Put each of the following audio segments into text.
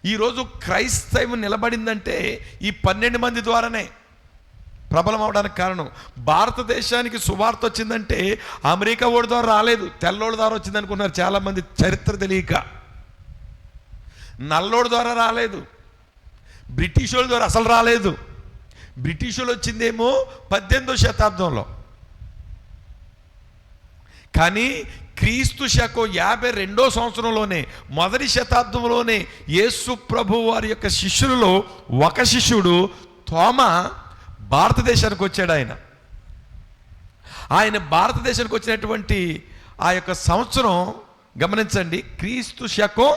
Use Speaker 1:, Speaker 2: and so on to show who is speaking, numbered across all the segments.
Speaker 1: ఈరోజు క్రైస్తవం నిలబడిందంటే ఈ 12 మంది ద్వారానే ప్రబలం అవడానికి కారణం. భారతదేశానికి సువార్త వచ్చిందంటే అమెరికా ఓడి ద్వారా రాలేదు, తెల్లోడి ద్వారా వచ్చింది అనుకున్నారు చాలామంది, చరిత్ర తెలియక. నల్లోడి ద్వారా రాలేదు, బ్రిటిష్ వాళ్ళ ద్వారా అసలు రాలేదు. బ్రిటిష్ వాళ్ళు వచ్చిందేమో 18వ శతాబ్దంలో, కానీ క్రీస్తు శకం 52వ సంవత్సరంలోనే, మొదటి శతాబ్దంలోనే యేసు ప్రభు వారి యొక్క శిష్యులలో ఒక శిష్యుడు తోమా భారతదేశానికి వచ్చాడు. ఆయన భారతదేశానికి వచ్చినటువంటి ఆ యొక్క సంవత్సరం గమనించండి, క్రీస్తు శకం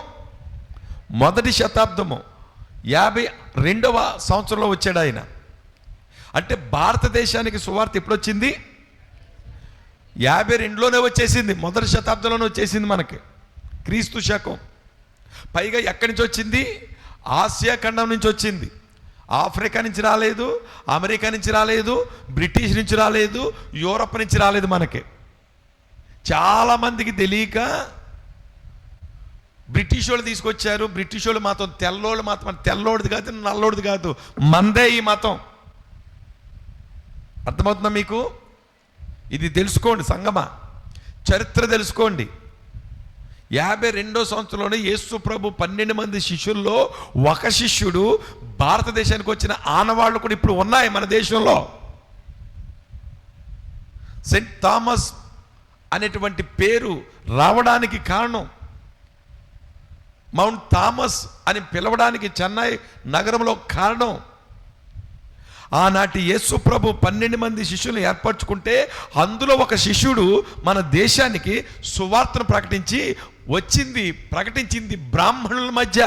Speaker 1: మొదటి శతాబ్దము 52వ సంవత్సరంలో వచ్చాడు ఆయన. అంటే భారతదేశానికి సువార్త ఎప్పుడు వచ్చింది? 52లోనే వచ్చేసింది, మొదటి శతాబ్దంలోనే వచ్చేసింది మనకి క్రీస్తు శకం. పైగా ఎక్కడి నుంచి వచ్చింది? ఆసియా ఖండం నుంచి వచ్చింది. ఆఫ్రికా నుంచి రాలేదు, అమెరికా నుంచి రాలేదు, బ్రిటిష్ నుంచి రాలేదు, యూరప్ నుంచి రాలేదు. మనకి చాలామందికి తెలియక బ్రిటిష్ వాళ్ళు తీసుకొచ్చారు. బ్రిటిష్ వాళ్ళు మతం తెల్లోళ్ళు మతం, తెల్లోడిది కాదు, నల్లోడిది కాదు, మందే ఈ మతం. అర్థమవుతుందా మీకు? ఇది తెలుసుకోండి సంగమా, చరిత్ర తెలుసుకోండి. 52వ సంవత్సరంలోనే యేసు ప్రభు 12 మంది శిష్యుల్లో ఒక శిష్యుడు భారతదేశానికి వచ్చిన ఆనవాళ్ళు కూడా ఇప్పుడు ఉన్నాయి మన దేశంలో. సెయింట్ థామస్ అనేటువంటి పేరు రావడానికి కారణం, మౌంట్ థామస్ అని పిలవడానికి చెన్నై నగరంలో కారణం, ఆనాటి యేసు ప్రభు 12 మంది శిష్యులను ఏర్పరచుకుంటే అందులో ఒక శిష్యుడు మన దేశానికి సువార్తను ప్రకటించింది బ్రాహ్మణుల మధ్య.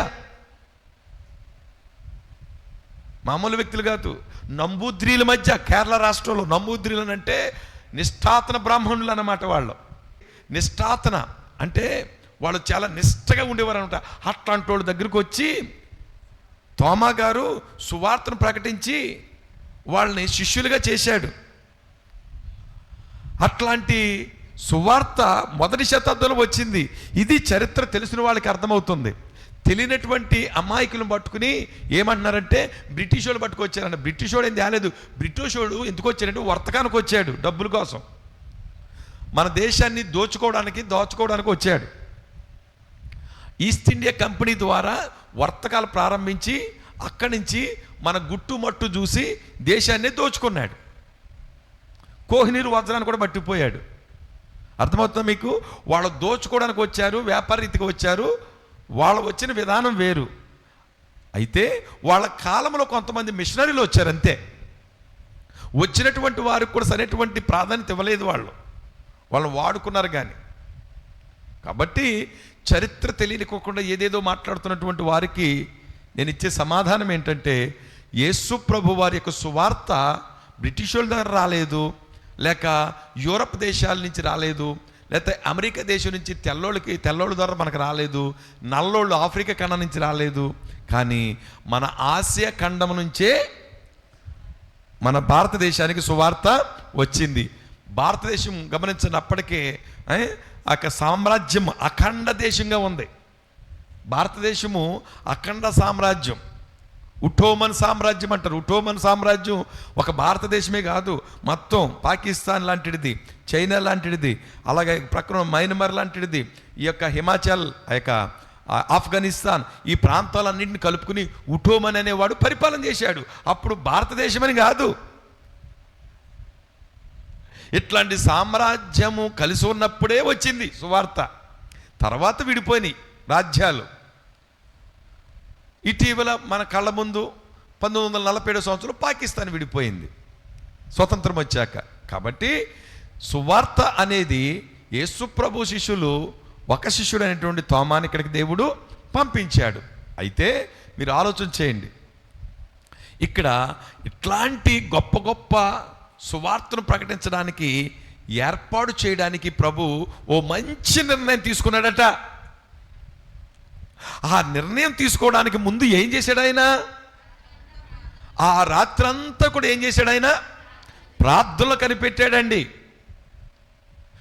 Speaker 1: మామూలు వ్యక్తులు కాదు, నంబూద్రీల మధ్య. కేరళ రాష్ట్రంలో నంబూద్రీలు అంటే నిష్ఠాతన బ్రాహ్మణులు అన్నమాట. వాళ్ళు నిష్ఠాతన అంటే వాళ్ళు చాలా నిష్ఠగా ఉండేవారు అనమాట. అట్లాంటి వాళ్ళ దగ్గరికి వచ్చి తోమా గారు సువార్తను ప్రకటించి వాళ్ళని శిష్యులుగా చేశాడు. అట్లాంటి సువార్త మొదటి శతాబ్దంలో వచ్చింది. ఇది చరిత్ర తెలిసిన వాళ్ళకి అర్థమవుతుంది. తెలియనటువంటి అమాయకులను పట్టుకుని ఏమంటున్నారంటే బ్రిటిష్ వాళ్ళు పట్టుకొచ్చారంట. బ్రిటిష్ వాడు ఏం తేలేదు. బ్రిటిష్ వాడు ఎందుకు వచ్చాడంటే వర్తకానికి వచ్చాడు, డబ్బుల కోసం, మన దేశాన్ని దోచుకోవడానికి వచ్చాడు. ఈస్ట్ ఇండియా కంపెనీ ద్వారా వర్తకాలు ప్రారంభించి అక్కడి నుంచి మన గుట్టుమట్టు చూసి దేశాన్ని దోచుకున్నాడు. కోహినూరు వజ్రాన్ని కూడా పట్టిపోయాడు. అర్థమవుతుందా మీకు? వాళ్ళు దోచుకోవడానికి వచ్చారు, వ్యాపార రీతికి వచ్చారు. వాళ్ళు వచ్చిన విధానం వేరు. అయితే వాళ్ళ కాలంలో కొంతమంది మిషనరీలు వచ్చారు, అంతే. వచ్చినటువంటి వారికి కూడా సరైనటువంటి ప్రాధాన్యత ఇవ్వలేదు. వాళ్ళని వాడుకున్నారు. కానీ కాబట్టి చరిత్ర తెలియకోకుండా ఏదేదో మాట్లాడుతున్నటువంటి వారికి నేను ఇచ్చే సమాధానం ఏంటంటే, యేసు ప్రభు వారి యొక్క సువార్త బ్రిటిష్ వాళ్ళ దగ్గర రాలేదు, లేక యూరప్ దేశాల నుంచి రాలేదు, లేకపోతే అమెరికా దేశం నుంచి తెల్లోళ్ళ ద్వారా మనకు రాలేదు, నల్లోళ్ళు ఆఫ్రికా ఖండం నుంచి రాలేదు. కానీ మన ఆసియా ఖండం నుంచే మన భారతదేశానికి సువార్త వచ్చింది. భారతదేశం గమనించినప్పటికే ఆ సామ్రాజ్యం అఖండ దేశంగా ఉంది. భారతదేశము అఖండ సామ్రాజ్యం, ఉటోమన్ సామ్రాజ్యం అంటారు. ఉటోమన్ సామ్రాజ్యం ఒక భారతదేశమే కాదు, మొత్తం పాకిస్తాన్ లాంటిది, చైనా లాంటిది, అలాగే ప్రక్కన మయన్మార్ లాంటిది, ఈ యొక్క హిమాచల్, ఆఫ్ఘనిస్తాన్, ఈ ప్రాంతాలన్నింటిని కలుపుకుని ఉటోమన్ అనేవాడు పరిపాలన చేశాడు. అప్పుడు భారతదేశమని కాదు. ఇట్లాంటి సామ్రాజ్యము కలిసి ఉన్నప్పుడే వచ్చింది సువార్త. తర్వాత విడిపోయినాయి రాజ్యాలు. ఇటీవల మన కళ్ళ ముందు 1947 సంవత్సరంలో పాకిస్తాన్ విడిపోయింది స్వతంత్రం వచ్చాక. కాబట్టి సువార్త అనేది యేసు ప్రభు శిష్యులు ఒక శిష్యుడు అనేటువంటి తోమాని ఇక్కడికి దేవుడు పంపించాడు. అయితే మీరు ఆలోచన చేయండి, ఇక్కడ ఇట్లాంటి గొప్ప గొప్ప సువార్తను ప్రకటించడానికి ఏర్పాటు చేయడానికి ప్రభు ఓ మంచి నిర్ణయం తీసుకున్నాడట. ఆ నిర్ణయం తీసుకోవడానికి ముందు ఏం చేశాడు ఆయన? ఆ రాత్రంతా కూడా ఏం చేశాడు ఆయన? ప్రార్థనలు కనిపెట్టాడండి.